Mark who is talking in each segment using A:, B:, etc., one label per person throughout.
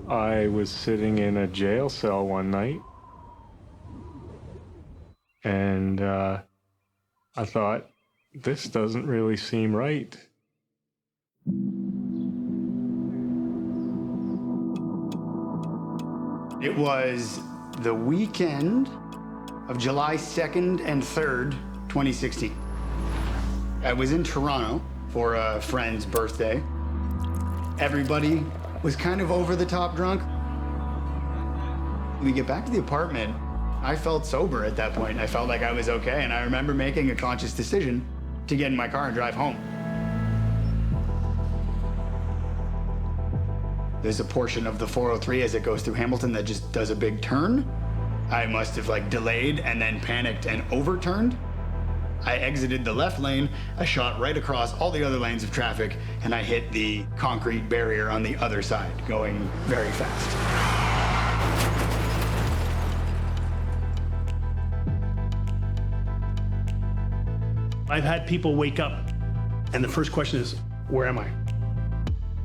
A: I was sitting in a jail cell one night, and I thought, this doesn't really seem right.
B: It was the weekend of July 2nd and 3rd, 2016. I was in Toronto for a friend's birthday. Everybody was kind of over the top drunk. When we get back to the apartment, I felt sober at that point. I felt like I was okay, and I remember making a conscious decision to get in my car and drive home. There's a portion of the 403 as it goes through Hamilton that just does a big turn. I must have delayed and then panicked and overturned. I exited the left lane, I shot right across all the other lanes of traffic, and I hit the concrete barrier on the other side, going very fast.
C: I've had people wake up, and the first question is, where am I?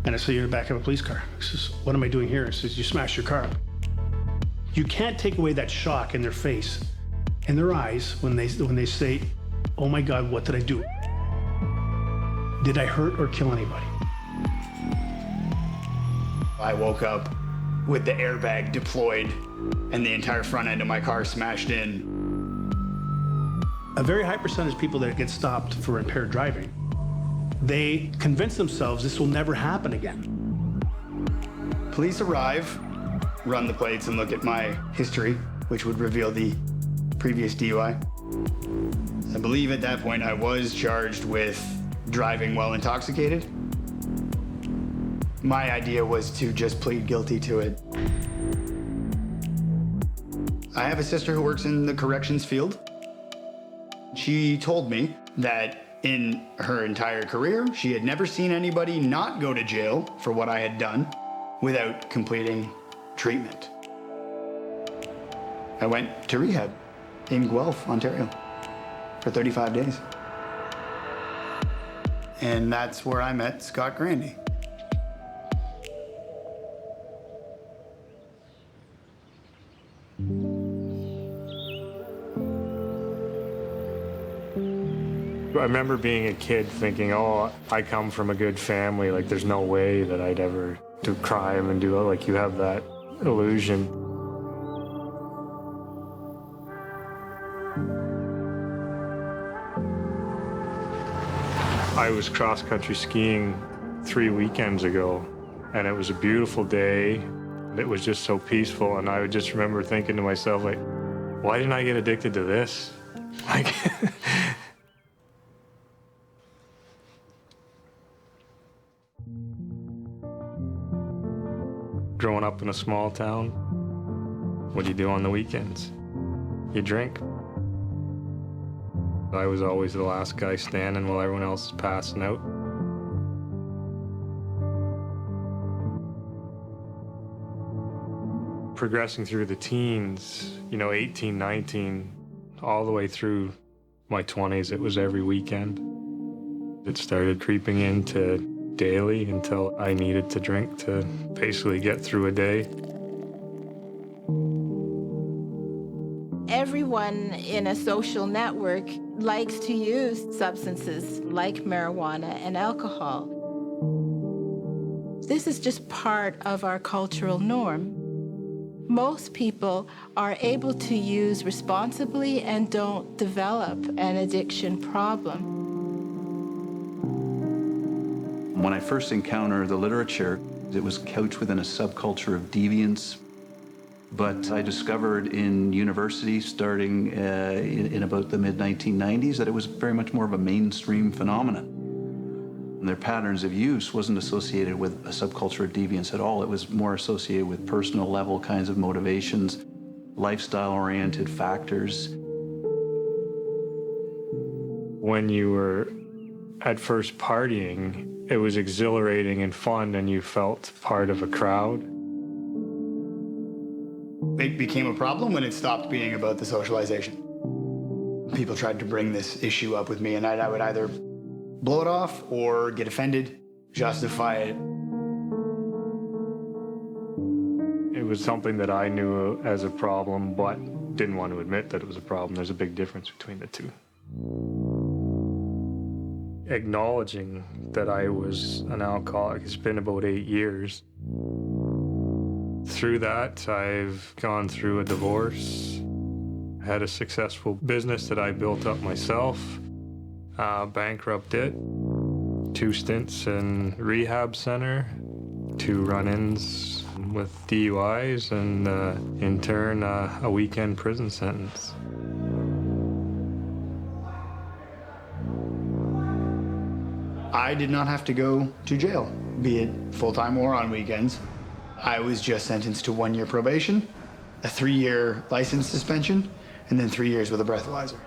C: And I say, you're in the back of a police car. He says, what am I doing here? He says, you smashed your car up. You can't take away that shock in their face, in their eyes, when they say, oh my God, what did I do? Did I hurt or kill anybody?
B: I woke up with the airbag deployed and the entire front end of my car smashed in.
C: A very high percentage of people that get stopped for impaired driving, they convince themselves this will never happen again.
B: Police arrive, run the plates, and look at my history, which would reveal the previous DUI. I believe at that point I was charged with driving while intoxicated. My idea was to just plead guilty to it. I have a sister who works in the corrections field. She told me that in her entire career, she had never seen anybody not go to jail for what I had done without completing treatment. I went to rehab in Guelph, Ontario, for 35 days. And that's where I met Scott Grandy.
A: I remember being a kid thinking, oh, I come from a good family, like there's no way that I'd ever do crime and do it. Like you have that illusion. I was cross-country skiing 3 weekends ago, and it was a beautiful day. It was just so peaceful, and I would just remember thinking to myself, like, why didn't I get addicted to this? Like, growing up in a small town, what do you do on the weekends? You drink. I was always the last guy standing while everyone else is passing out. Progressing through the teens, 18, 19, all the way through my 20s, it was every weekend. It started creeping into daily until I needed to drink to basically get through a day.
D: Everyone in a social network likes to use substances like marijuana and alcohol. This is just part of our cultural norm. Most people are able to use responsibly and don't develop an addiction problem.
E: When I first encountered the literature, it was couched within a subculture of deviance. But I discovered in university, starting in about the mid-1990s, that it was very much more of a mainstream phenomenon. And their patterns of use wasn't associated with a subculture of deviance at all. It was more associated with personal level kinds of motivations, lifestyle-oriented factors.
A: When you were at first partying, it was exhilarating and fun, and you felt part of a crowd.
B: It became a problem when it stopped being about the socialization. People tried to bring this issue up with me, and I would either blow it off or get offended, justify it.
A: was something that I knew as a problem, but didn't want to admit that it was a problem. There's a big difference between the two. Acknowledging that I was an alcoholic, it's been about 8 years. Through that, I've gone through a divorce, had a successful business that I built up myself, bankrupt it, 2 stints in rehab center, 2 run-ins with DUIs, and in turn, a weekend prison sentence.
B: I did not have to go to jail, be it full-time or on weekends. I was just sentenced to 1 year probation, a 3-year license suspension, and then 3 years with a breathalyzer.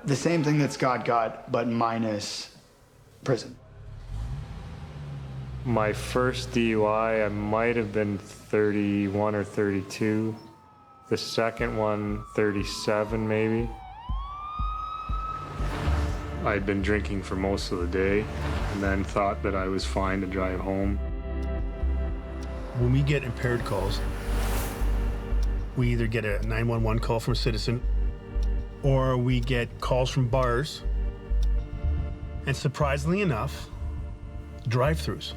B: The same thing that Scott got, but minus prison.
A: My first DUI, I might have been 31 or 32. The second one, 37 maybe. I'd been drinking for most of the day and then thought that I was fine to drive home.
C: When we get impaired calls, we either get a 911 call from a citizen or we get calls from bars, and surprisingly enough, drive-thrus.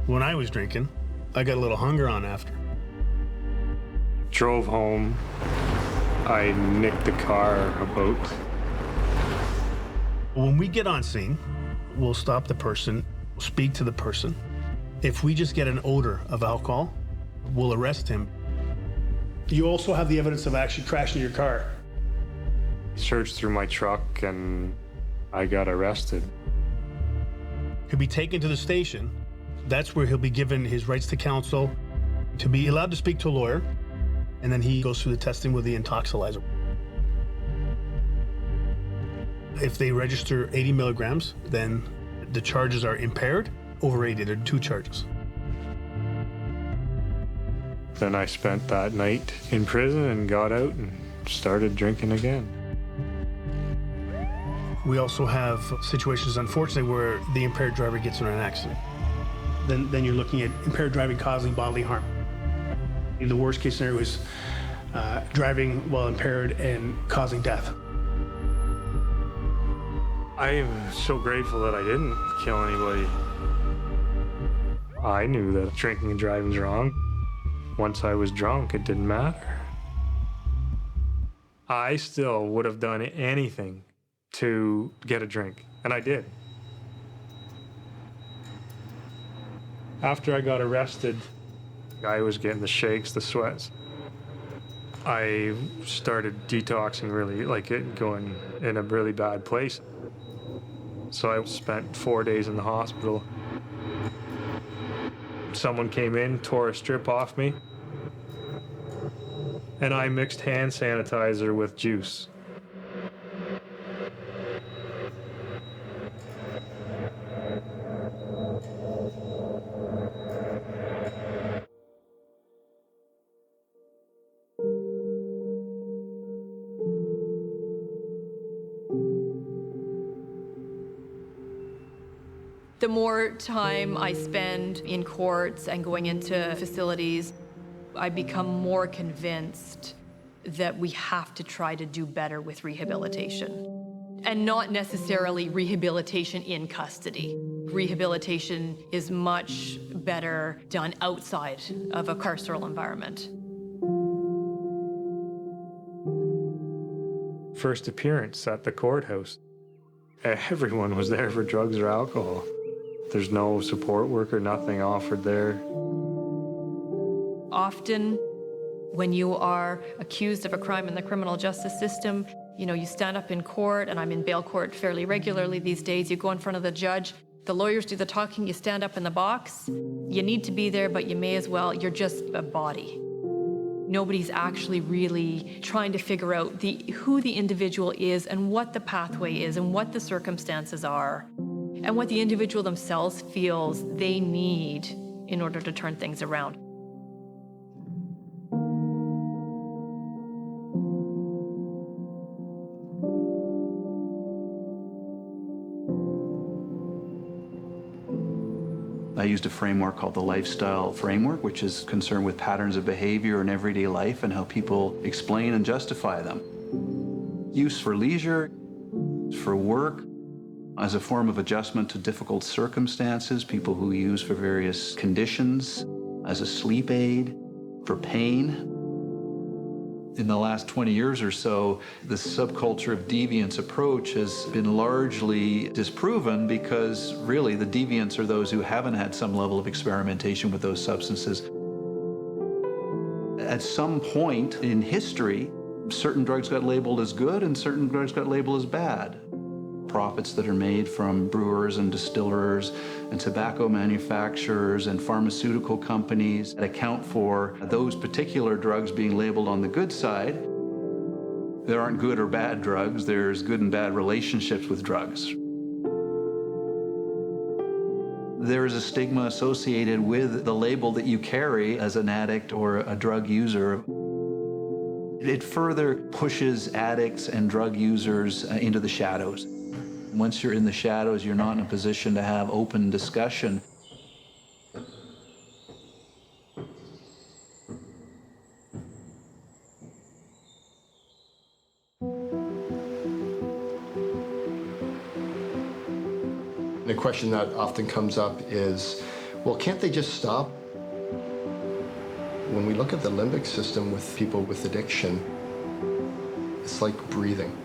C: When I was drinking, I got a little hunger on after.
A: Drove home. I nicked the car about.
C: When we get on scene, we'll stop the person, speak to the person. If we just get an odor of alcohol, we'll arrest him. You also have the evidence of actually crashing your car.
A: Searched through my truck and I got arrested.
C: He'll be taken to the station. That's where he'll be given his rights to counsel, to be allowed to speak to a lawyer, and then he goes through the testing with the intoxilizer. If they register 80 milligrams, then the charges are impaired, overrated. There are 2 charges.
A: Then I spent that night in prison and got out and started drinking again.
C: We also have situations, unfortunately, where the impaired driver gets in an accident. Then you're looking at impaired driving causing bodily harm. The worst case scenario is driving while impaired and causing death.
A: I'm so grateful that I didn't kill anybody. I knew that drinking and driving's wrong. Once I was drunk, it didn't matter. I still would have done anything to get a drink, and I did. After I got arrested, I was getting the shakes, the sweats. I started detoxing really, going in a really bad place. So I spent 4 days in the hospital. Someone came in, tore a strip off me, and I mixed hand sanitizer with juice.
F: The more time I spend in courts and going into facilities, I become more convinced that we have to try to do better with rehabilitation. And not necessarily rehabilitation in custody. Rehabilitation is much better done outside of a carceral environment.
A: First appearance at the courthouse. Everyone was there for drugs or alcohol. There's no support worker, nothing offered there.
F: Often, when you are accused of a crime in the criminal justice system, you stand up in court, and I'm in bail court fairly regularly these days. You go in front of the judge, the lawyers do the talking, you stand up in the box. You need to be there, but you may as well. You're just a body. Nobody's actually really trying to figure out who the individual is and what the pathway is and what the circumstances are and what the individual themselves feels they need in order to turn things around.
E: I used a framework called the lifestyle framework, which is concerned with patterns of behavior in everyday life and how people explain and justify them. Use for leisure, for work, as a form of adjustment to difficult circumstances, people who use for various conditions, as a sleep aid, for pain. In the last 20 years or so, the subculture of deviance approach has been largely disproven because really the deviants are those who haven't had some level of experimentation with those substances. At some point in history, certain drugs got labeled as good and certain drugs got labeled as bad. Profits that are made from brewers and distillers and tobacco manufacturers and pharmaceutical companies that account for those particular drugs being labeled on the good side. There aren't good or bad drugs, there's good and bad relationships with drugs. There is a stigma associated with the label that you carry as an addict or a drug user. It further pushes addicts and drug users into the shadows. Once you're in the shadows, you're not in a position to have open discussion.
G: The question that often comes up is, well, can't they just stop? When we look at the limbic system with people with addiction, it's like breathing.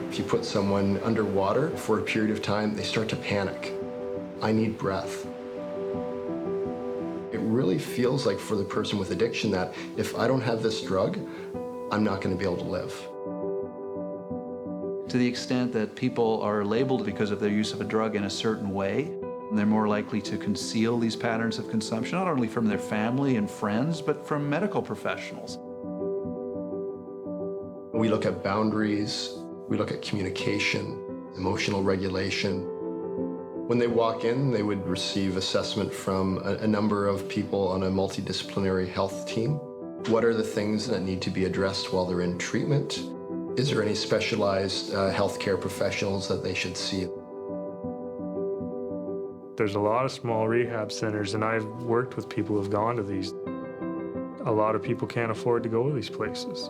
G: If you put someone underwater for a period of time, they start to panic. I need breath. It really feels like for the person with addiction that if I don't have this drug, I'm not going to be able to live.
E: To the extent that people are labeled because of their use of a drug in a certain way, they're more likely to conceal these patterns of consumption, not only from their family and friends, but from medical professionals.
G: We look at boundaries. We look at communication, emotional regulation. When they walk in, they would receive assessment from a number of people on a multidisciplinary health team. What are the things that need to be addressed while they're in treatment? Is there any specialized healthcare professionals that they should see?
A: There's a lot of small rehab centers, and I've worked with people who've gone to these. A lot of people can't afford to go to these places.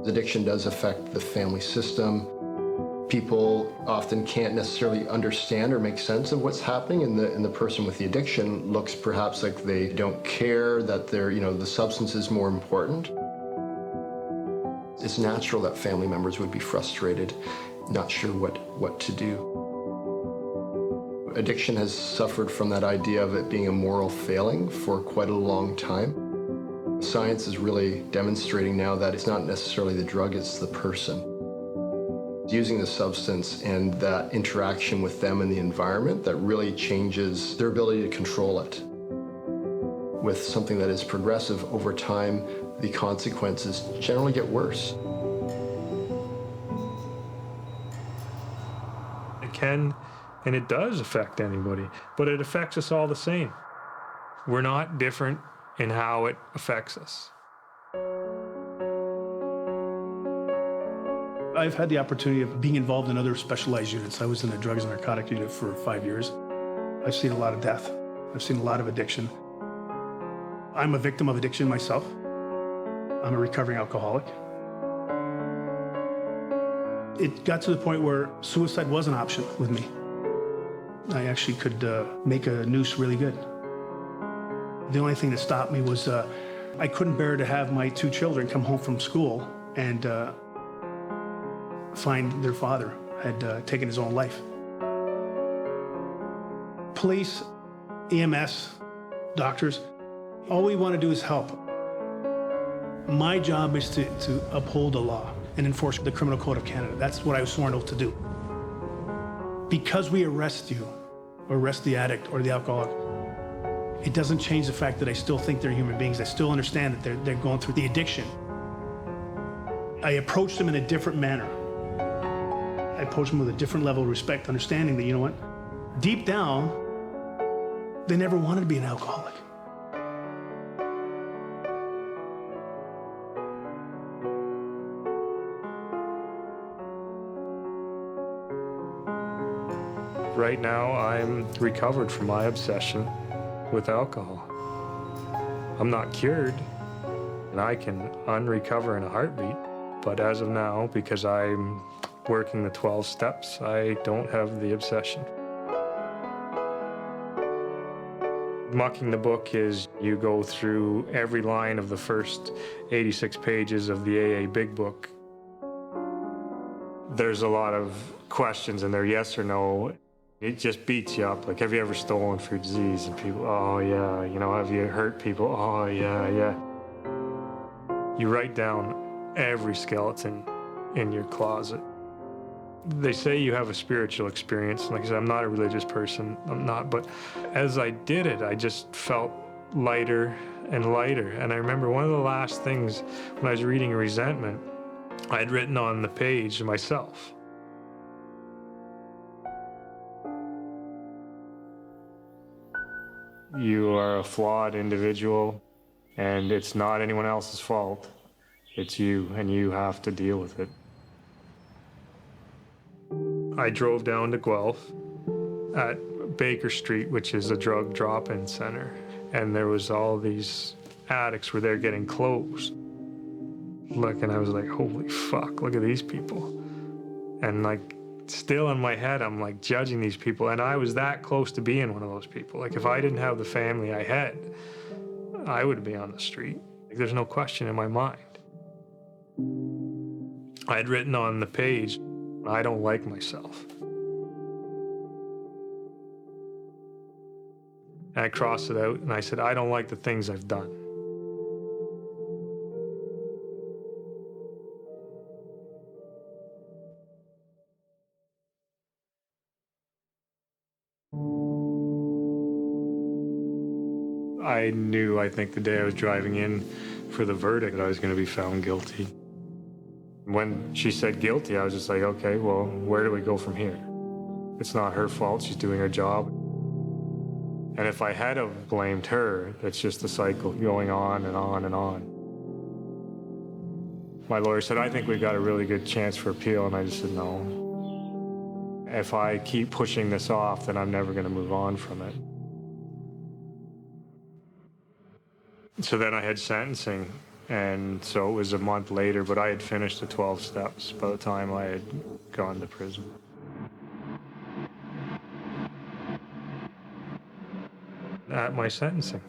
G: Addiction does affect the family system. People often can't necessarily understand or make sense of what's happening, and the person with the addiction looks perhaps like they don't care, that the substance is more important. It's natural that family members would be frustrated, not sure what to do. Addiction has suffered from that idea of it being a moral failing for quite a long time. Science is really demonstrating now that it's not necessarily the drug, it's the person. Using the substance and that interaction with them and the environment that really changes their ability to control it. With something that is progressive over time, the consequences generally get worse.
A: It can, and it does affect anybody, but it affects us all the same. We're not different in how it affects us.
C: I've had the opportunity of being involved in other specialized units. I was in the drugs and narcotic unit for 5 years. I've seen a lot of death. I've seen a lot of addiction. I'm a victim of addiction myself. I'm a recovering alcoholic. It got to the point where suicide was an option with me. I actually could make a noose really good. The only thing that stopped me was I couldn't bear to have my 2 children come home from school and find their father had taken his own life. Police, EMS, doctors, all we want to do is help. My job is to uphold the law and enforce the Criminal Code of Canada. That's what I was sworn oath to do. Because we arrest you, or arrest the addict or the alcoholic, it doesn't change the fact that I still think they're human beings. I still understand that they're going through the addiction. I approach them in a different manner. I approach them with a different level of respect, understanding that, you know what, deep down, they never wanted to be an alcoholic.
A: Right now, I'm recovered from my obsession with alcohol. I'm not cured, and I can unrecover in a heartbeat. But as of now, because I'm working the 12 steps, I don't have the obsession. Mucking the book is you go through every line of the first 86 pages of the AA Big Book. There's a lot of questions in there, yes or no. It just beats you up. Like, have you ever stolen for disease? And people, oh yeah. You know, have you hurt people? Oh yeah. You write down every skeleton in your closet. They say you have a spiritual experience. Like I said, I'm not a religious person. I'm not, but as I did it, I just felt lighter and lighter. And I remember one of the last things when I was reading Resentment, I had written on the page myself. You are a flawed individual, and it's not anyone else's fault. It's you, and you have to deal with it. I drove down to Guelph at Baker Street, which is a drug drop-in center, and there was all these addicts were there getting clothes. Look, and I was like, holy fuck, look at these people. And like, still in my head, I'm like judging these people, and I was that close to being one of those people. Like, if I didn't have the family I had, I would be on the street. Like, there's no question in my mind. I had written on the page, I don't like myself. And I crossed it out and I said, I don't like the things I've done. I knew, I think, the day I was driving in for the verdict, that I was going to be found guilty. When she said guilty, I was just like, okay, well, where do we go from here? It's not her fault. She's doing her job. And if I had have blamed her, it's just a cycle going on and on and on. My lawyer said, I think we've got a really good chance for appeal. And I just said, no. If I keep pushing this off, then I'm never going to move on from it. So then I had sentencing. And so it was a month later, but I had finished the 12 steps by the time I had gone to prison. At my sentencing,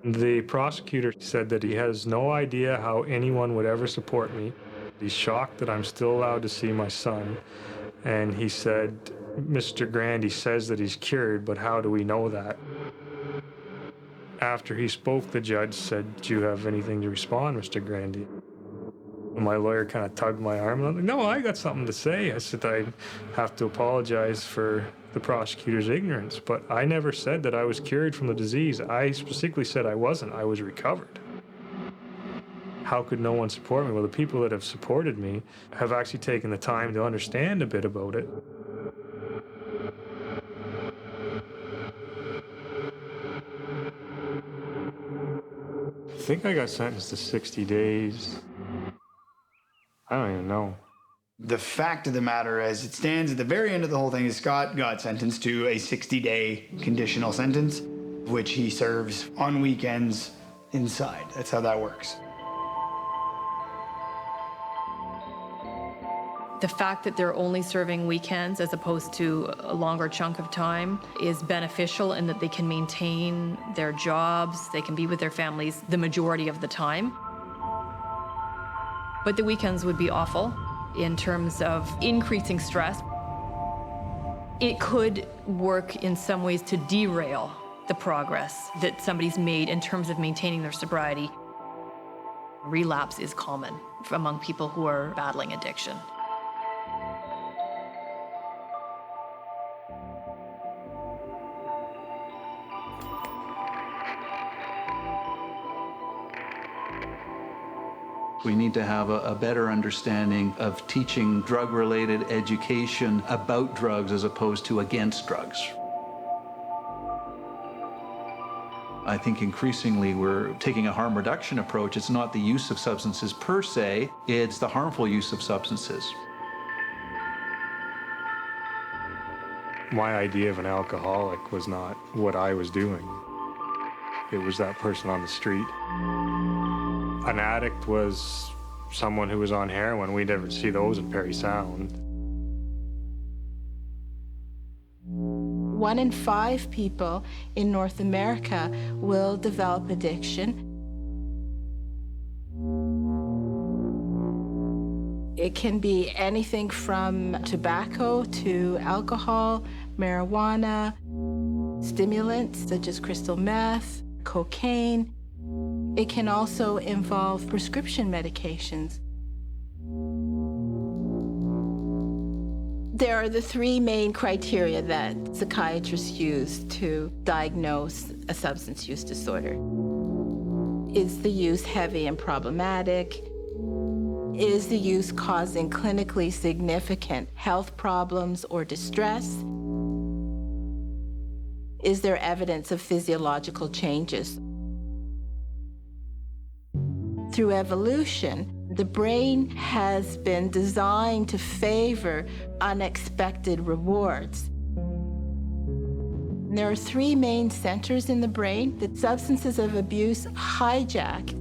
A: the prosecutor said that he has no idea how anyone would ever support me. He's shocked that I'm still allowed to see my son. And he said, Mr. Grandy says that he's cured, but how do we know that? After he spoke, the judge said, do you have anything to respond, Mr. Grandy? And my lawyer kind of tugged my arm, and I'm like, no, I got something to say. I said I have to apologize for the prosecutor's ignorance, but I never said that I was cured from the disease. I specifically said I wasn't. I was recovered. How could no one support me? Well, the people that have supported me have actually taken the time to understand a bit about it. I think I got sentenced to 60 days. I don't even know.
B: The fact of the matter, as it stands at the very end of the whole thing, is Scott got sentenced to a 60-day conditional sentence, which he serves on weekends inside. That's how that works.
F: The fact that they're only serving weekends as opposed to a longer chunk of time is beneficial in that they can maintain their jobs, they can be with their families the majority of the time. But the weekends would be awful in terms of increasing stress. It could work in some ways to derail the progress that somebody's made in terms of maintaining their sobriety. Relapse is common among people who are battling addiction.
E: We need to have a better understanding of teaching drug-related education about drugs as opposed to against drugs. I think increasingly we're taking a harm reduction approach. It's not the use of substances per se, it's the harmful use of substances.
A: My idea of an alcoholic was not what I was doing. It was that person on the street. An addict was someone who was on heroin. We never see those in Perry Sound.
D: 1 in 5 people in North America will develop addiction. It can be anything from tobacco to alcohol, marijuana, stimulants such as crystal meth, cocaine. It can also involve prescription medications. There are the 3 main criteria that psychiatrists use to diagnose a substance use disorder. Is the use heavy and problematic? Is the use causing clinically significant health problems or distress? Is there evidence of physiological changes? Through evolution, the brain has been designed to favor unexpected rewards. There are 3 main centers in the brain that substances of abuse hijack.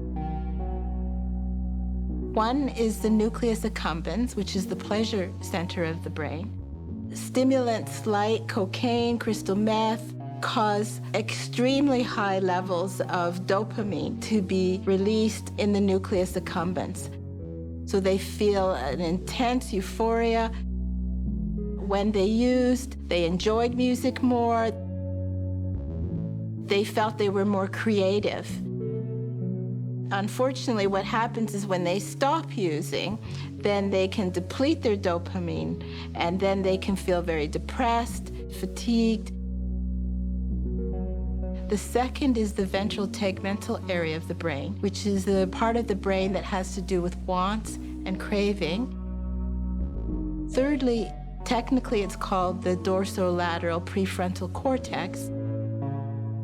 D: One is the nucleus accumbens, which is the pleasure center of the brain. Stimulants like cocaine, crystal meth, cause extremely high levels of dopamine to be released in the nucleus accumbens. So they feel an intense euphoria. When they used, they enjoyed music more. They felt they were more creative. Unfortunately, what happens is when they stop using, then they can deplete their dopamine, and then they can feel very depressed, fatigued. The second is the ventral tegmental area of the brain, which is the part of the brain that has to do with wants and craving. Thirdly, technically it's called the dorsolateral prefrontal cortex,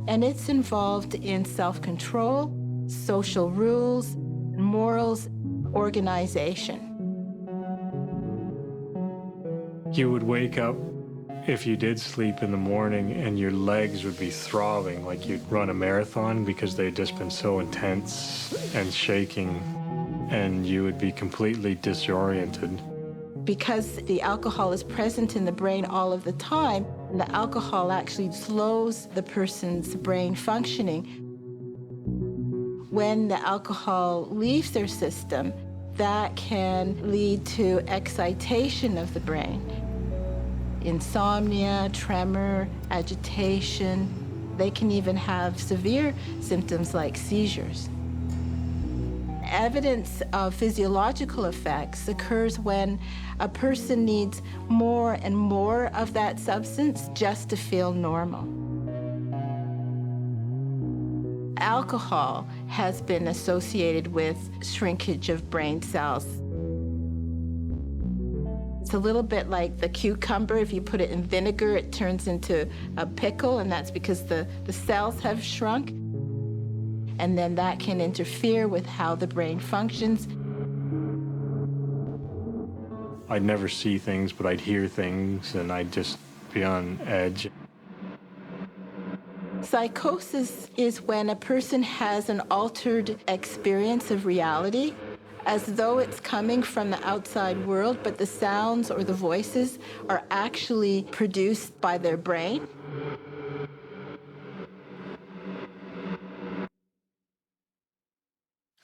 D: and it's involved in self-control, social rules, morals, organization.
A: You would wake up if you did sleep in the morning and your legs would be throbbing like you'd run a marathon because they'd just been so intense and shaking, and you would be completely disoriented.
D: Because the alcohol is present in the brain all of the time, and the alcohol actually slows the person's brain functioning. When the alcohol leaves their system, that can lead to excitation of the brain. Insomnia, tremor, agitation. They can even have severe symptoms like seizures. Evidence of physiological effects occurs when a person needs more and more of that substance just to feel normal. Alcohol has been associated with shrinkage of brain cells. It's a little bit like the cucumber. If you put it in vinegar, it turns into a pickle, and that's because the cells have shrunk. And then that can interfere with how the brain functions.
A: I'd never see things, but I'd hear things, and I'd just be on edge.
D: Psychosis is when a person has an altered experience of reality, as though it's coming from the outside world, but the sounds or the voices are actually produced by their brain.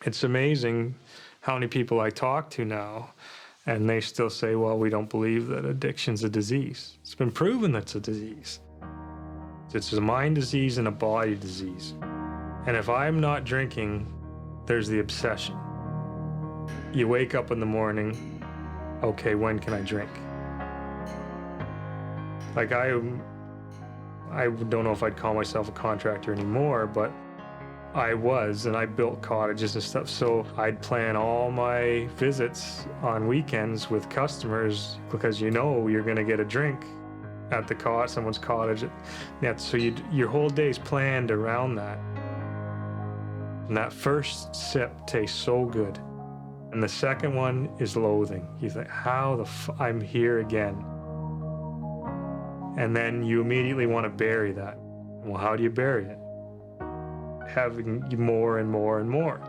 A: It's amazing how many people I talk to now, and they still say, well, we don't believe that addiction's a disease. It's been proven that's a disease. It's a mind disease and a body disease. And if I'm not drinking, there's the obsession. You wake up in the morning, okay, when can I drink? Like I don't know if I'd call myself a contractor anymore, but I was, and I built cottages and stuff, so I'd plan all my visits on weekends with customers because you know you're gonna get a drink at the someone's cottage. Yeah, so your whole day's planned around that. And that first sip tastes so good. And the second one is loathing. You think, how I'm here again. And then you immediately want to bury that. Well, how do you bury it? Having more and more and more.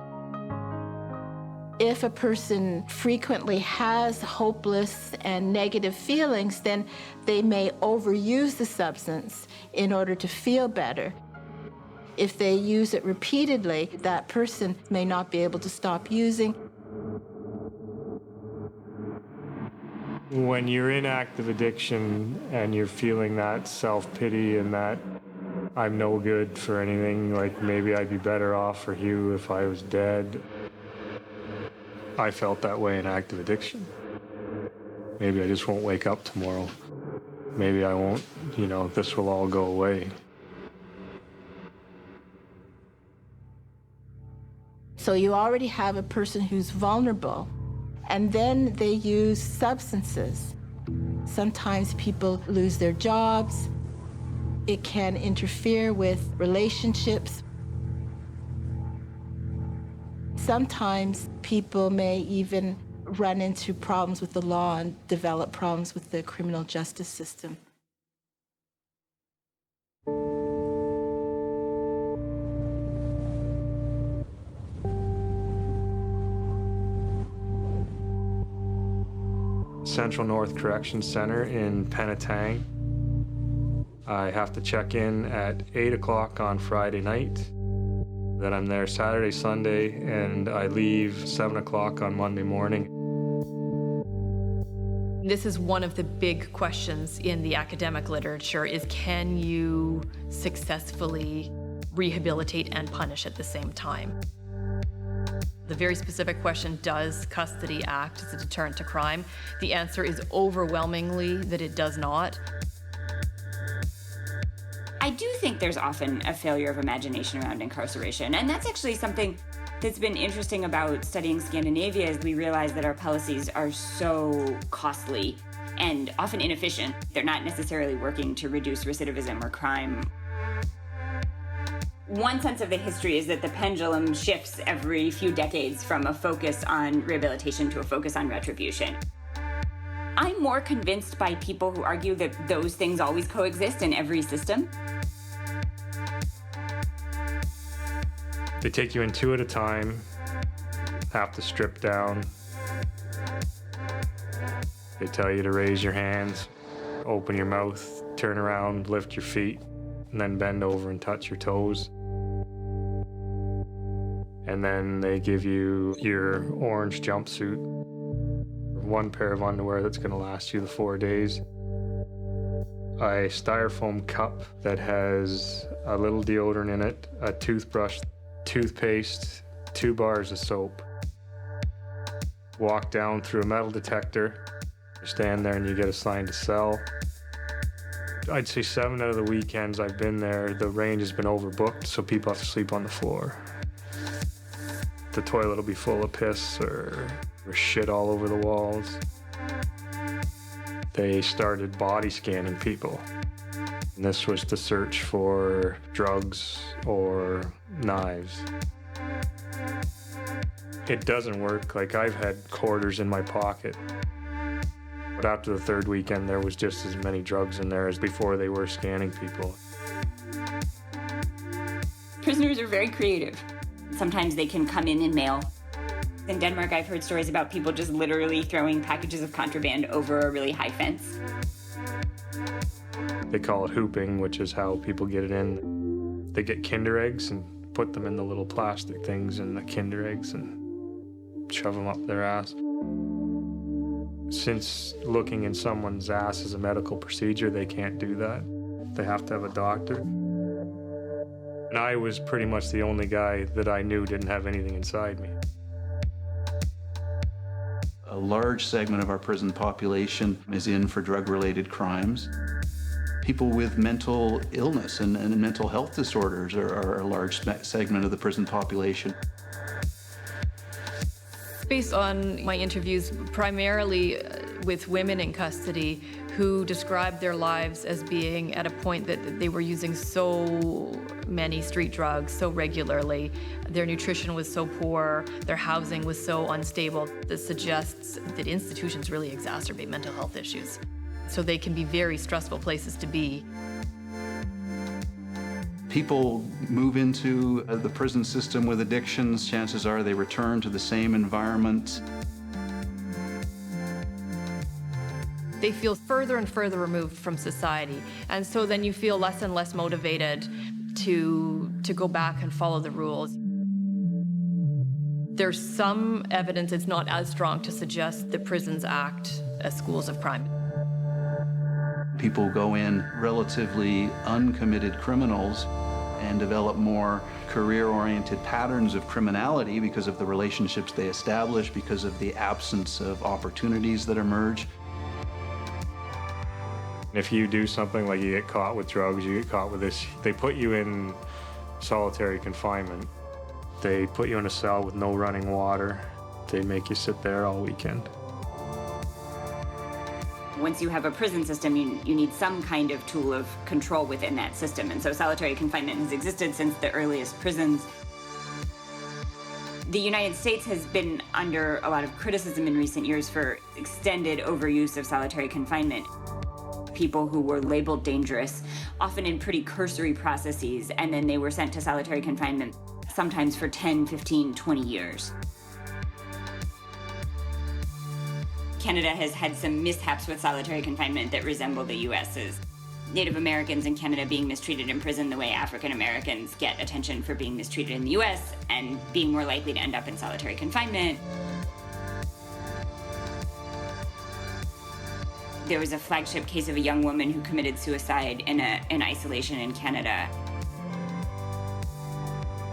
D: If a person frequently has hopeless and negative feelings, then they may overuse the substance in order to feel better. If they use it repeatedly, that person may not be able to stop using.
A: When you're in active addiction and you're feeling that self-pity and that I'm no good for anything, like maybe I'd be better off for you if I was dead. I felt that way in active addiction. Maybe I just won't wake up tomorrow. Maybe I won't, this will all go away.
D: So you already have a person who's vulnerable, and then they use substances. Sometimes people lose their jobs. It can interfere with relationships. Sometimes people may even run into problems with the law and develop problems with the criminal justice system.
A: Central North Correction Center in Penetanguishene. I have to check in at 8 o'clock on Friday night. Then I'm there Saturday, Sunday, and I leave 7 o'clock on Monday morning.
F: This is one of the big questions in the academic literature is, can you successfully rehabilitate and punish at the same time? The very specific question, does custody act as a deterrent to crime? The answer is overwhelmingly that it does not.
H: I do think there's often a failure of imagination around incarceration, and that's actually something that's been interesting about studying Scandinavia, is we realize that our policies are so costly and often inefficient. They're not necessarily working to reduce recidivism or crime. One sense of the history is that the pendulum shifts every few decades from a focus on rehabilitation to a focus on retribution. I'm more convinced by people who argue that those things always coexist in every system.
A: They take you in 2 at a time, have to strip down. They tell you to raise your hands, open your mouth, turn around, lift your feet, and then bend over and touch your toes. And then they give you your orange jumpsuit, one pair of underwear that's going to last you the 4 days, a styrofoam cup that has a little deodorant in it, a toothbrush, toothpaste, 2 bars of soap. Walk down through a metal detector, stand there and you get assigned a cell. I'd say 7 out of the weekends I've been there, the range has been overbooked, so people have to sleep on the floor. The toilet will be full of piss or shit all over the walls. They started body scanning people. And this was to search for drugs or knives. It doesn't work. Like, I've had quarters in my pocket. But after the 3rd weekend, there was just as many drugs in there as before they were scanning people.
H: Prisoners are very creative. Sometimes they can come in mail. In Denmark, I've heard stories about people just literally throwing packages of contraband over a really high fence.
A: They call it hooping, which is how people get it in. They get Kinder eggs and put them in the little plastic things in the Kinder eggs and shove them up their ass. Since looking in someone's ass is a medical procedure, they can't do that. They have to have a doctor. And I was pretty much the only guy that I knew didn't have anything inside me.
E: A large segment of our prison population is in for drug-related crimes. People with mental illness and mental health disorders are a large segment of the prison population.
F: Based on my interviews, primarily with women in custody who described their lives as being at a point that they were using so many street drugs so regularly, their nutrition was so poor, their housing was so unstable, this suggests that institutions really exacerbate mental health issues. So they can be very stressful places to be.
E: People move into the prison system with addictions. Chances are they return to the same environment.
F: They feel further and further removed from society. And so then you feel less and less motivated to go back and follow the rules. There's some evidence, it's not as strong, to suggest that prisons act as schools of crime.
E: People go in relatively uncommitted criminals and develop more career-oriented patterns of criminality because of the relationships they establish, because of the absence of opportunities that emerge.
A: If you do something like you get caught with drugs, you get caught with this, they put you in solitary confinement. They put you in a cell with no running water. They make you sit there all weekend.
H: Once you have a prison system, you need some kind of tool of control within that system. And so solitary confinement has existed since the earliest prisons. The United States has been under a lot of criticism in recent years for extended overuse of solitary confinement. People who were labeled dangerous, often in pretty cursory processes, and then they were sent to solitary confinement, sometimes for 10, 15, 20 years. Canada has had some mishaps with solitary confinement that resemble the US's. Native Americans in Canada being mistreated in prison the way African Americans get attention for being mistreated in the US and being more likely to end up in solitary confinement. There was a flagship case of a young woman who committed suicide in isolation in Canada.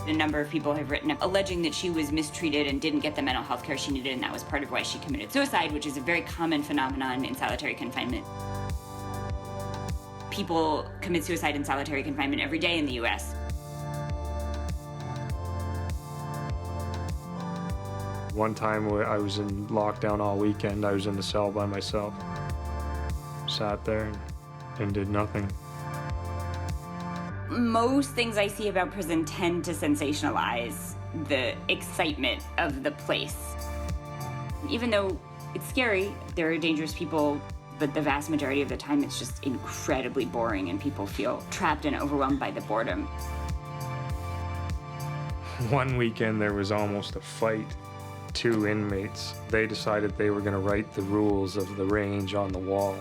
H: A number of people have written up alleging that she was mistreated and didn't get the mental health care she needed, and that was part of why she committed suicide, which is a very common phenomenon in solitary confinement. People commit suicide in solitary confinement every day in the US.
A: One time I was in lockdown all weekend. I was in the cell by myself. Sat there and did nothing.
H: Most things I see about prison tend to sensationalize the excitement of the place. Even though it's scary, there are dangerous people, but the vast majority of the time it's just incredibly boring and people feel trapped and overwhelmed by the boredom.
A: One weekend there was almost a fight. 2 inmates, they decided they were going to write the rules of the range on the wall.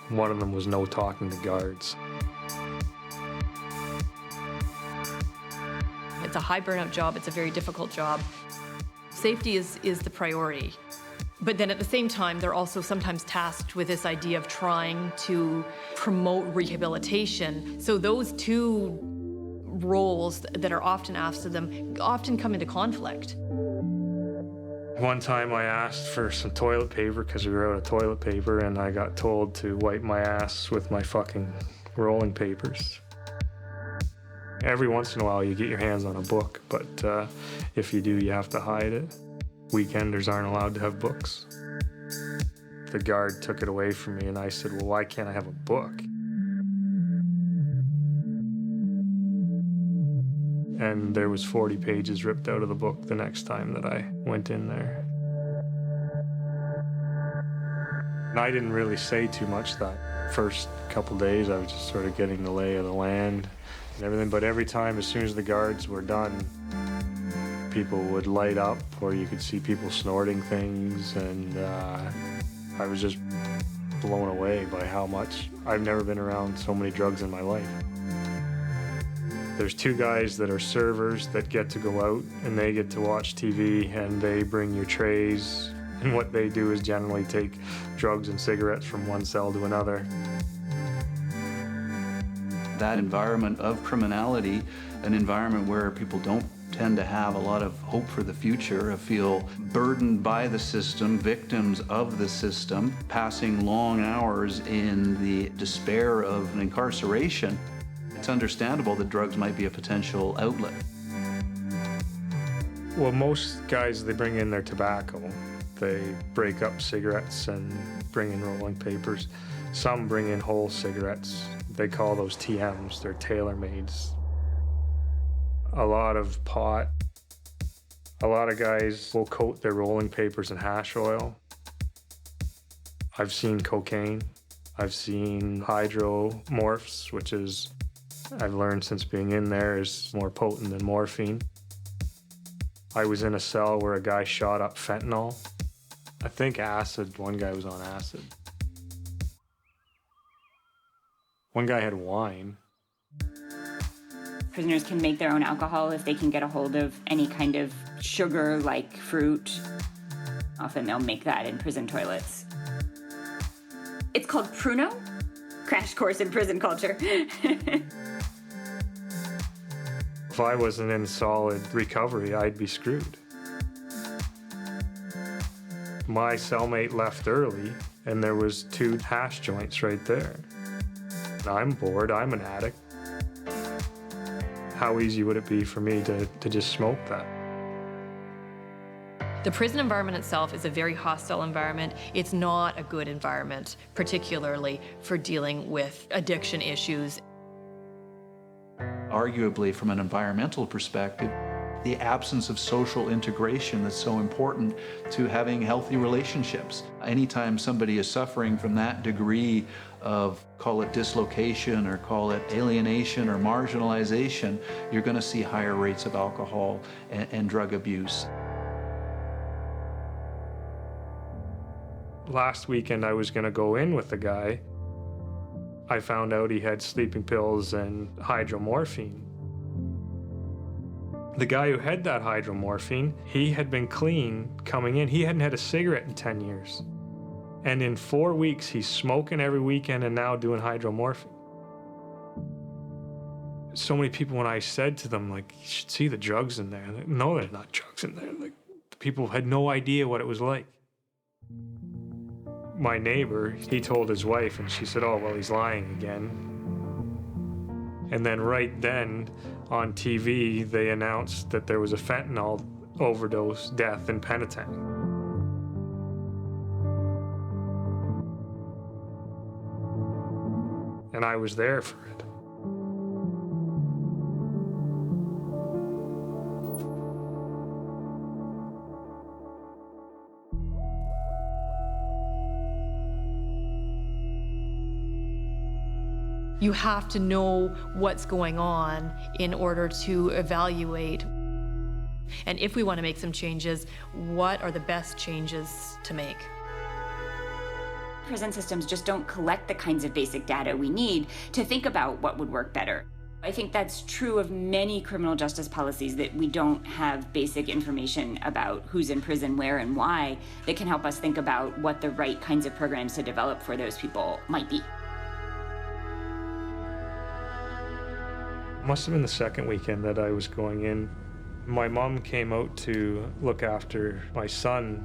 A: One of them was no talking to guards.
F: It's a high burnout job, it's a very difficult job. Safety is the priority. But then at the same time, they're also sometimes tasked with this idea of trying to promote rehabilitation. So those 2 roles that are often asked of them often come into conflict.
A: One time I asked for some toilet paper because we were out of toilet paper, and I got told to wipe my ass with my fucking rolling papers. Every once in a while you get your hands on a book, but if you do, you have to hide it. Weekenders aren't allowed to have books. The guard took it away from me, and I said, well, why can't I have a book? And there was 40 pages ripped out of the book the next time that I went in there. And I didn't really say too much that first couple days. I was just sort of getting the lay of the land and everything. But every time, as soon as the guards were done, people would light up, or you could see people snorting things, and I was just blown away by how much. I've never been around so many drugs in my life. There's 2 guys that are servers that get to go out, and they get to watch TV, and they bring your trays, and what they do is generally take drugs and cigarettes from one cell to another.
E: That environment of criminality, an environment where people don't tend to have a lot of hope for the future, feel burdened by the system, victims of the system, passing long hours in the despair of an incarceration. It's understandable that drugs might be a potential outlet.
A: Well, most guys, they bring in their tobacco. They break up cigarettes and bring in rolling papers. Some bring in whole cigarettes. They call those TMs, they're tailor-mades. A lot of pot. A lot of guys will coat their rolling papers in hash oil. I've seen cocaine. I've seen hydromorphs, which is, I've learned since being in there, is more potent than morphine. I was in a cell where a guy shot up fentanyl. I think acid, one guy was on acid. One guy had wine.
H: Prisoners can make their own alcohol if they can get a hold of any kind of sugar like fruit. Often they'll make that in prison toilets. It's called Pruno. Crash course in prison culture.
A: If I wasn't in solid recovery, I'd be screwed. My cellmate left early, and there was 2 hash joints right there. I'm bored, I'm an addict. How easy would it be for me to just smoke that?
F: The prison environment itself is a very hostile environment. It's not a good environment, particularly for dealing with addiction issues.
E: Arguably, from an environmental perspective, the absence of social integration that's so important to having healthy relationships. Anytime somebody is suffering from that degree of, call it dislocation or call it alienation or marginalization, you're going to see higher rates of alcohol and drug abuse.
A: Last weekend, I was going to go in with the guy. I found out he had sleeping pills and hydromorphine. The guy who had that hydromorphine, he had been clean coming in. He hadn't had a cigarette in 10 years. And in 4 weeks, he's smoking every weekend and now doing hydromorphine. So many people, when I said to them, like, you should see the drugs in there. Like, no, there's not drugs in there. Like, people had no idea what it was like. My neighbor, he told his wife, and she said, oh, well, he's lying again. And then right then, on TV, they announced that there was a fentanyl overdose death in Penetanguishene. And I was there for it.
F: You have to know what's going on in order to evaluate. And if we want to make some changes, what are the best changes to make?
H: Prison systems just don't collect the kinds of basic data we need to think about what would work better. I think that's true of many criminal justice policies, that we don't have basic information about who's in prison, where, and why that can help us think about what the right kinds of programs to develop for those people might be.
A: Must have been the second weekend that I was going in. My mom came out to look after my son.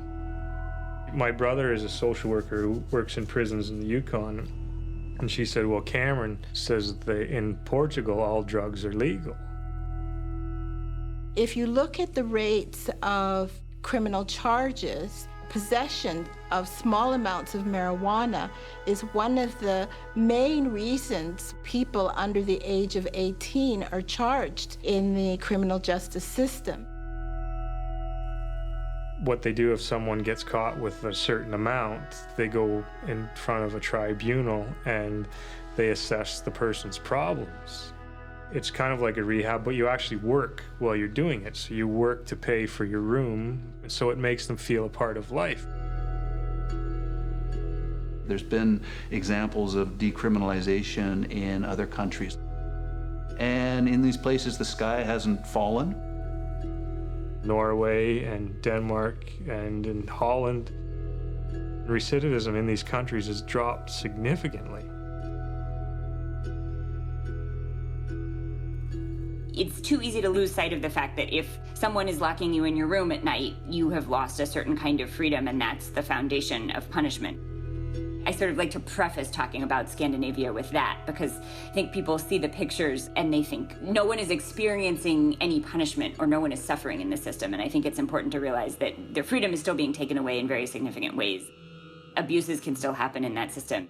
A: My brother is a social worker who works in prisons in the Yukon. And she said, well, Cameron says that in Portugal, all drugs are legal.
D: If you look at the rates of criminal charges, possession of small amounts of marijuana is one of the main reasons people under the age of 18 are charged in the criminal justice system.
A: What they do if someone gets caught with a certain amount, they go in front of a tribunal and they assess the person's problems. It's kind of like a rehab, but you actually work while you're doing it. So you work to pay for your room, so it makes them feel a part of life.
E: There's been examples of decriminalization in other countries. And in these places, the sky hasn't fallen.
A: Norway and Denmark and in Holland, recidivism in these countries has dropped significantly.
H: It's too easy to lose sight of the fact that if someone is locking you in your room at night, you have lost a certain kind of freedom, and that's the foundation of punishment. I sort of like to preface talking about Scandinavia with that, because I think people see the pictures and they think no one is experiencing any punishment or no one is suffering in the system. And I think it's important to realize that their freedom is still being taken away in very significant ways. Abuses can still happen in that system.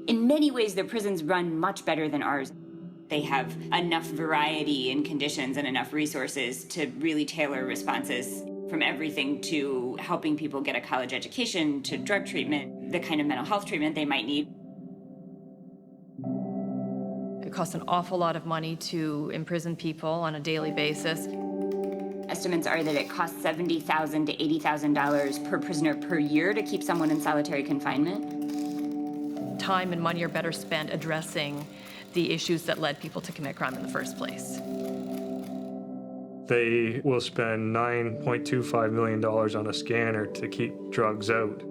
H: In many ways, their prisons run much better than ours. They have enough variety in conditions and enough resources to really tailor responses, from everything to helping people get a college education to drug treatment. the kind of mental health treatment they might need.
F: It costs an awful lot of money to imprison people on a daily basis.
H: Estimates are that it costs $70,000 to $80,000 per prisoner per year to keep someone in solitary confinement.
F: Time and money are better spent addressing the issues that led people to commit crime in the first place.
A: They will spend $9.25 million on a scanner to keep drugs out.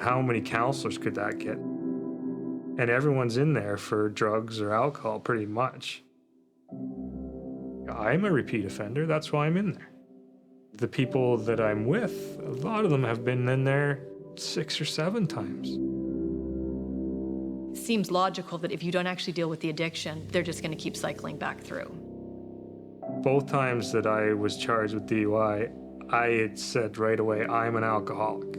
A: How many counselors could that get? And everyone's in there for drugs or alcohol, pretty much. I'm a repeat offender, that's why I'm in there. The people that I'm with, a lot of them have been in there 6 or 7 times.
F: It seems logical that if you don't actually deal with the addiction, they're just going to keep cycling back through.
A: Both times that I was charged with DUI, I had said right away, I'm an alcoholic.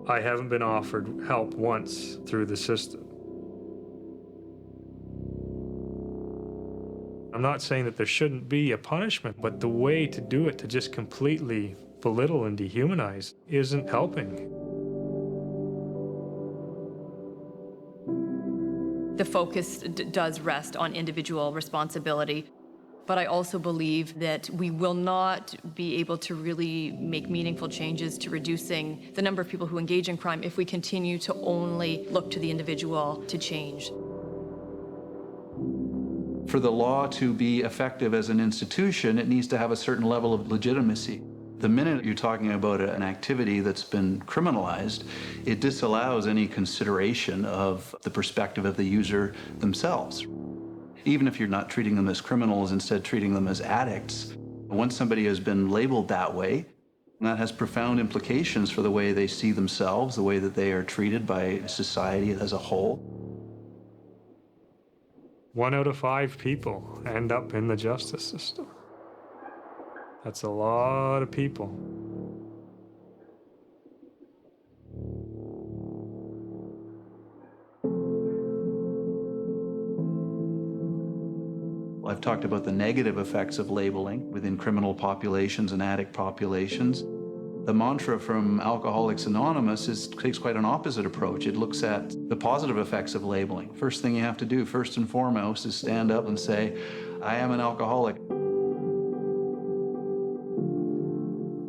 A: I haven't been offered help once through the system. I'm not saying that there shouldn't be a punishment, but the way to do it, to just completely belittle and dehumanize, isn't helping.
F: The focus does rest on individual responsibility, but I also believe that we will not be able to really make meaningful changes to reducing the number of people who engage in crime if we continue to only look to the individual to change.
E: For the law to be effective as an institution, it needs to have a certain level of legitimacy. The minute you're talking about an activity that's been criminalized, it disallows any consideration of the perspective of the user themselves. Even if you're not treating them as criminals, instead treating them as addicts, once somebody has been labeled that way, that has profound implications for the way they see themselves, the way that they are treated by society as a whole.
A: 1 out of 5 people end up in the justice system. That's a lot of people.
E: I've talked about the negative effects of labeling within criminal populations and addict populations. The mantra from Alcoholics Anonymous takes quite an opposite approach. It looks at the positive effects of labeling. First thing you have to do, first and foremost, is stand up and say, I am an alcoholic.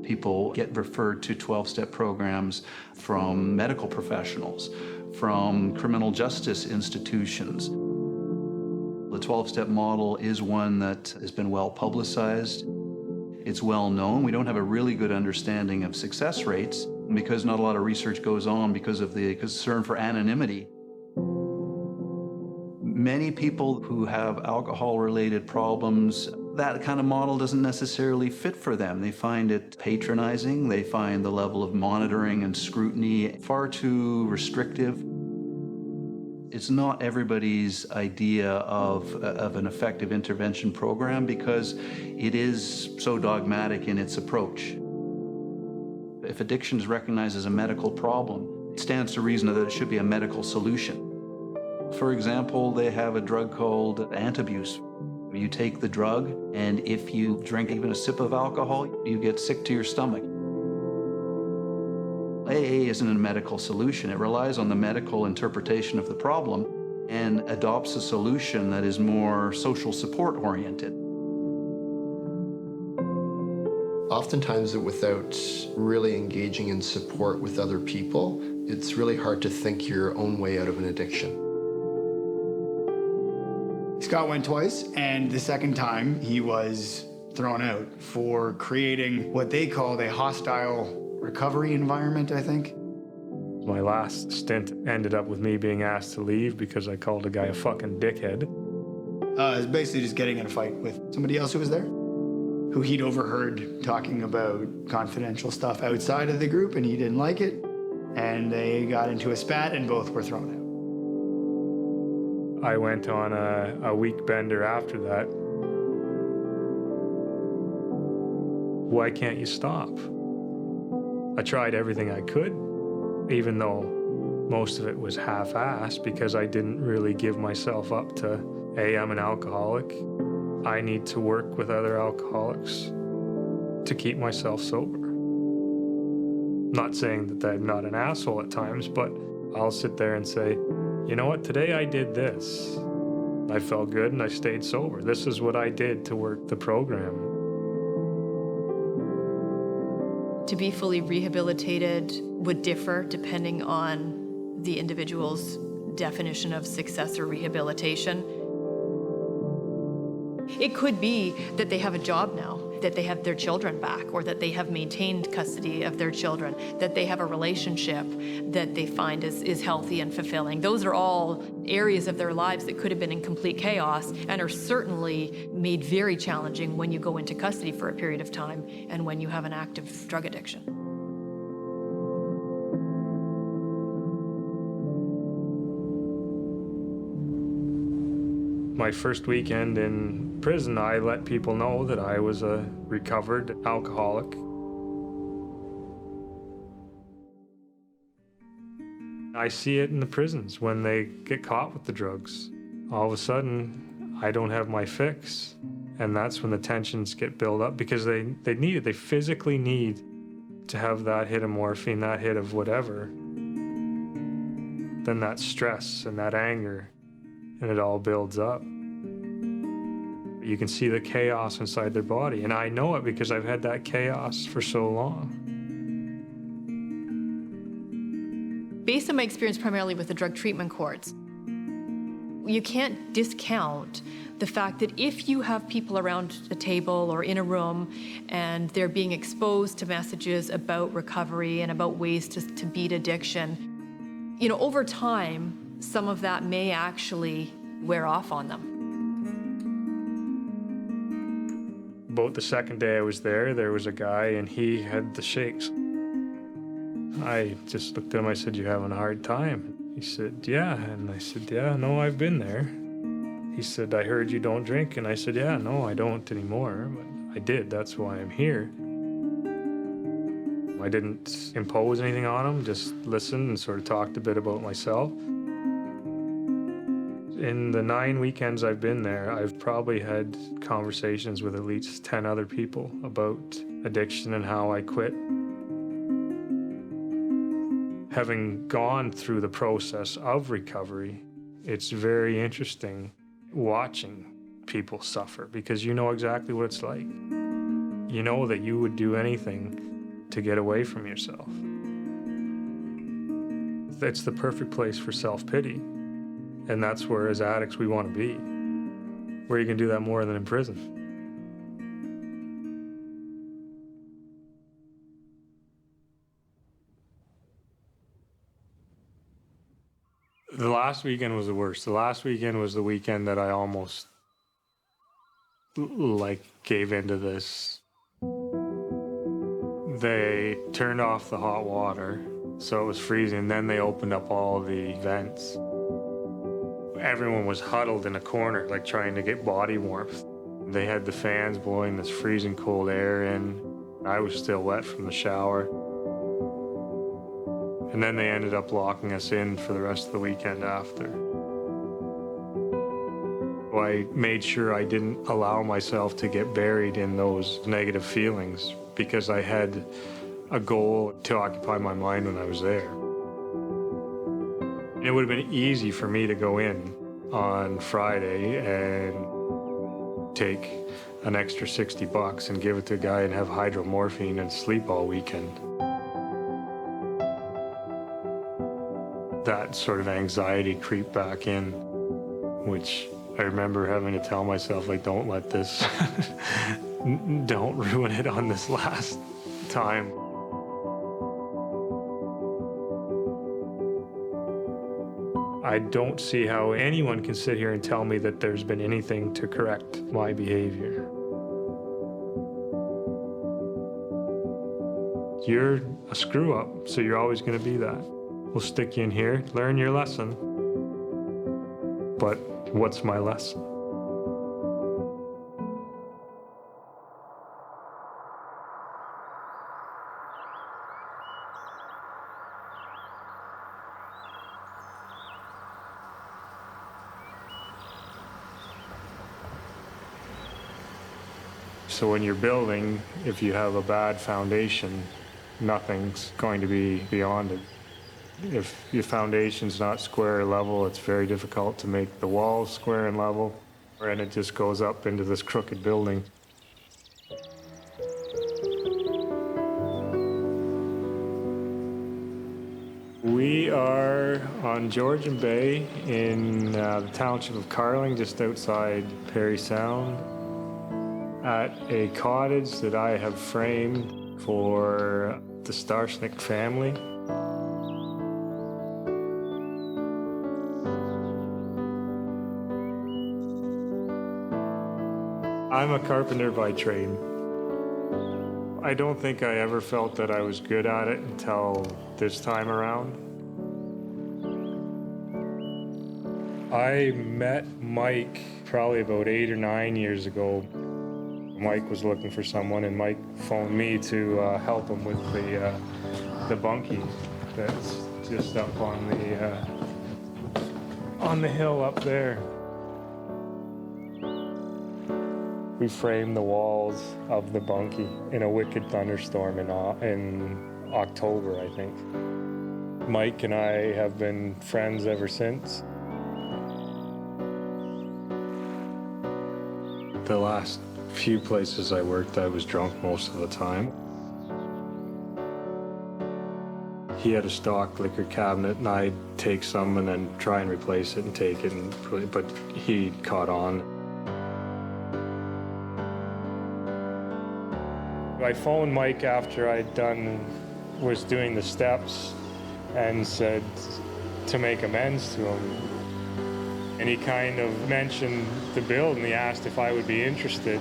E: People get referred to 12-step programs from medical professionals, from criminal justice institutions. The 12-step model is one that has been well publicized. It's well known. We don't have a really good understanding of success rates because not a lot of research goes on because of the concern for anonymity. Many people who have alcohol-related problems, that kind of model doesn't necessarily fit for them. They find it patronizing. They find the level of monitoring and scrutiny far too restrictive. It's not everybody's idea of an effective intervention program because it is so dogmatic in its approach. If addiction is recognized as a medical problem, it stands to reason that it should be a medical solution. For example, they have a drug called antabuse. You take the drug, and if you drink even a sip of alcohol, you get sick to your stomach. AA isn't a medical solution. It relies on the medical interpretation of the problem and adopts a solution that is more social support oriented.
G: Oftentimes, without really engaging in support with other people, it's really hard to think your own way out of an addiction.
B: Scott went twice, and the second time he was thrown out for creating what they called a hostile recovery environment, I think.
A: My last stint ended up with me being asked to leave because I called a guy a fucking dickhead.
B: It was basically just getting in a fight with somebody else who was there, who he'd overheard talking about confidential stuff outside of the group, and he didn't like it. And they got into a spat, and both were thrown out.
A: I went on a week bender after that. Why can't you stop? I tried everything I could, even though most of it was half-assed because I didn't really give myself up to, hey, I'm an alcoholic. I need to work with other alcoholics to keep myself sober. Not saying that I'm not an asshole at times, but I'll sit there and say, you know what, today I did this. I felt good and I stayed sober. This is what I did to work the program.
F: To be fully rehabilitated would differ depending on the individual's definition of success or rehabilitation. It could be that they have a job now, that they have their children back, or that they have maintained custody of their children, that they have a relationship that they find is healthy and fulfilling. Those are all areas of their lives that could have been in complete chaos and are certainly made very challenging when you go into custody for a period of time and when you have an active drug addiction.
A: My first weekend in prison, I let people know that I was a recovered alcoholic. I see it in the prisons when they get caught with the drugs. All of a sudden, I don't have my fix, and that's when the tensions get built up because they need it. They physically need to have that hit of morphine, that hit of whatever. Then that stress and that anger, and it all builds up. You can see the chaos inside their body, and I know it because I've had that chaos for so long.
F: Based on my experience primarily with the drug treatment courts, you can't discount the fact that if you have people around a table or in a room and they're being exposed to messages about recovery and about ways to beat addiction, you know, over time, some of that may actually wear off on them.
A: About the second day I was there was a guy and he had the shakes. I just looked at him, I said, "You having a hard time?" He said, "Yeah." And I said, "Yeah, no, I've been there." He said, "I heard you don't drink." And I said, "Yeah, no, I don't anymore, but I did, that's why I'm here." I didn't impose anything on him, just listened and sort of talked a bit about myself. In the 9 weekends I've been there, I've probably had conversations with at least 10 other people about addiction and how I quit. Having gone through the process of recovery, it's very interesting watching people suffer because you know exactly what it's like. You know that you would do anything to get away from yourself. It's the perfect place for self-pity. And that's where, as addicts, we want to be. Where you can do that more than in prison. The last weekend was the worst. The last weekend was the weekend that I almost, gave into this. They turned off the hot water, so it was freezing. Then they opened up all the vents. Everyone was huddled in a corner, trying to get body warmth. They had the fans blowing this freezing cold air in. I was still wet from the shower. And then they ended up locking us in for the rest of the weekend after. I made sure I didn't allow myself to get buried in those negative feelings because I had a goal to occupy my mind when I was there. It would have been easy for me to go in on Friday and take an extra $60 and give it to a guy and have hydromorphine and sleep all weekend. That sort of anxiety creeped back in, which I remember having to tell myself, don't let this, don't ruin it on this last time. I don't see how anyone can sit here and tell me that there's been anything to correct my behavior. You're a screw up, so you're always going to be that. We'll stick you in here, learn your lesson. But what's my lesson? So when you're building, if you have a bad foundation, nothing's going to be beyond it. If your foundation's not square or level, it's very difficult to make the walls square and level, and it just goes up into this crooked building. We are on Georgian Bay in the township of Carling, just outside Parry Sound, at a cottage that I have framed for the Starshnick family. I'm a carpenter by trade. I don't think I ever felt that I was good at it until this time around. I met Mike probably about 8 or 9 years ago. Mike was looking for someone, and Mike phoned me to help him with the bunkie that's just up on the hill up there. We framed the walls of the bunkie in a wicked thunderstorm in October, I think. Mike and I have been friends ever since. The last few places I worked, I was drunk most of the time. He had a stock liquor cabinet, and I'd take some and then try and replace it and take it, but he caught on. I phoned Mike after was doing the steps and said to make amends to him. And he kind of mentioned the build, and he asked if I would be interested.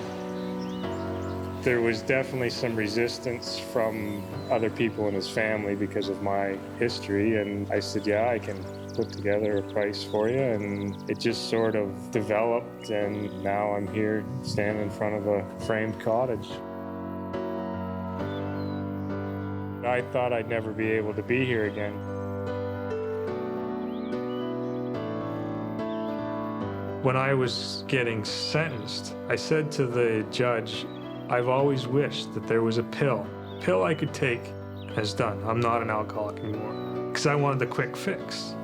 A: There was definitely some resistance from other people in his family because of my history, and I said, yeah, I can put together a price for you, and it just sort of developed, and now I'm here standing in front of a framed cottage. I thought I'd never be able to be here again. When I was getting sentenced, I said to the judge, I've always wished that there was a pill I could take, and it's done. I'm not an alcoholic anymore, because I wanted the quick fix.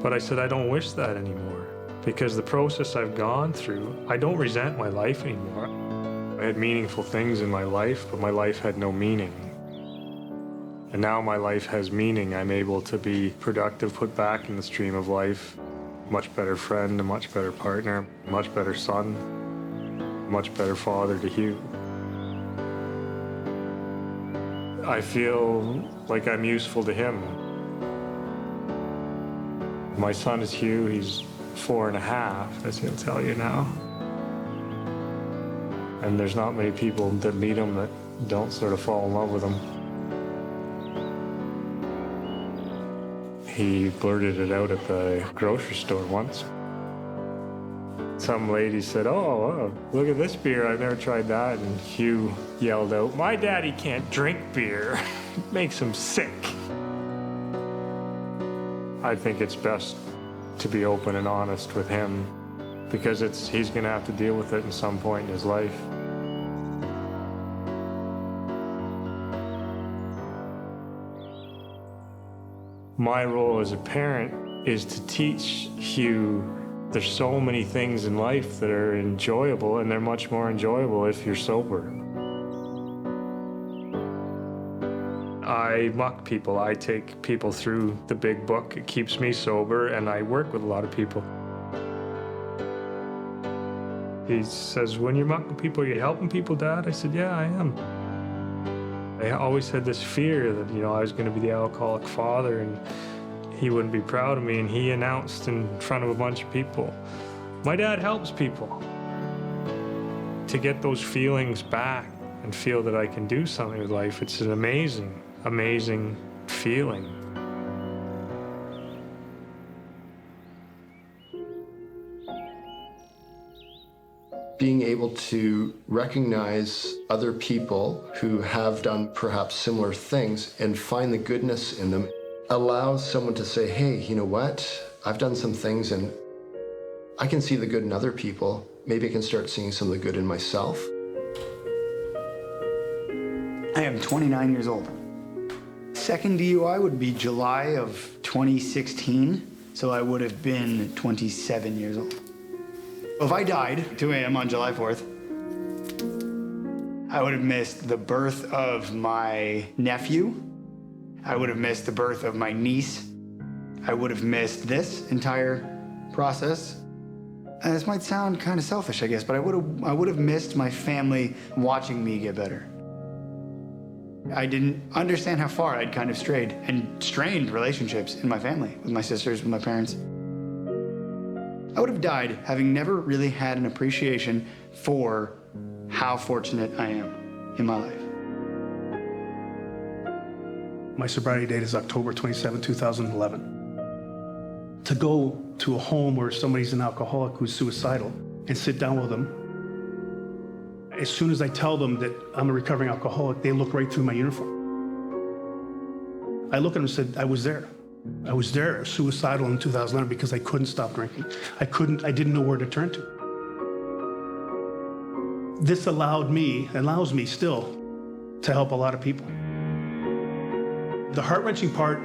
A: But I said, I don't wish that anymore, because the process I've gone through, I don't resent my life anymore. I had meaningful things in my life, but my life had no meaning. And now my life has meaning. I'm able to be productive, put back in the stream of life, much better friend, a much better partner, a much better son, a much better father to Hugh. I feel like I'm useful to him. My son is Hugh, he's 4.5, as he'll tell you now. And there's not many people that meet him that don't sort of fall in love with him. He blurted it out at the grocery store once. Some lady said, oh, look at this beer, I've never tried that. And Hugh yelled out, my daddy can't drink beer. It makes him sick. I think it's best to be open and honest with him, because he's gonna have to deal with it at some point in his life. My role as a parent is to teach Hugh there's so many things in life that are enjoyable, and they're much more enjoyable if you're sober. I muck people. I take people through the big book. It keeps me sober, and I work with a lot of people. He says, when you're mucking people, are you helping people, Dad? I said, yeah, I am. I always had this fear that, I was going to be the alcoholic father and he wouldn't be proud of me. And he announced in front of a bunch of people, my dad helps people. To get those feelings back and feel that I can do something with life, it's an amazing, amazing feeling.
G: Being able to recognize other people who have done perhaps similar things and find the goodness in them allows someone to say, hey, you know what? I've done some things and I can see the good in other people. Maybe I can start seeing some of the good in myself.
B: I am 29 years old. second DUI would be July of 2016, so I would have been 27 years old. If I died 2 a.m. on July 4th, I would have missed the birth of my nephew. I would have missed the birth of my niece. I would have missed this entire process. And this might sound kind of selfish, I guess, but I would have missed my family watching me get better. I didn't understand how far I'd kind of strayed and strained relationships in my family, with my sisters, with my parents. I would have died having never really had an appreciation for how fortunate I am in my life.
C: My sobriety date is October 27, 2011. To go to a home where somebody's an alcoholic who's suicidal and sit down with them, as soon as I tell them that I'm a recovering alcoholic, they look right through my uniform. I look at them and said, I was there. I was there, suicidal in 2011 because I couldn't stop drinking. I didn't know where to turn to. This allows me still to help a lot of people. The heart-wrenching part,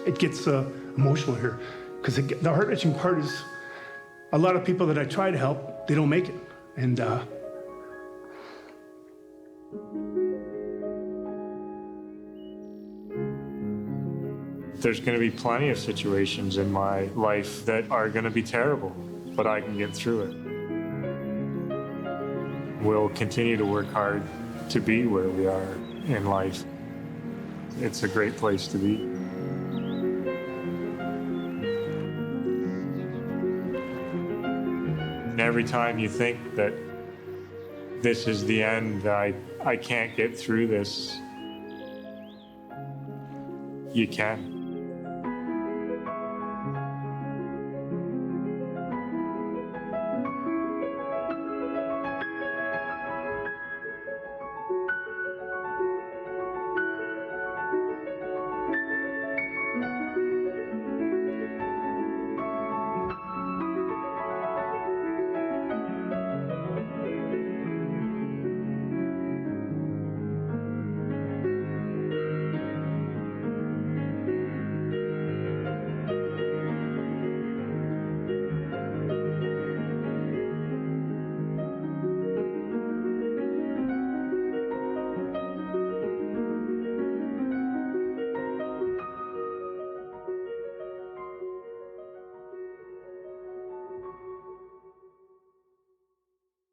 C: it gets emotional here, because the heart-wrenching part is a lot of people that I try to help, they don't make it. And
A: there's going to be plenty of situations in my life that are going to be terrible, but I can get through it. We'll continue to work hard to be where we are in life. It's a great place to be. And every time you think that this is the end, I can't get through this, you can.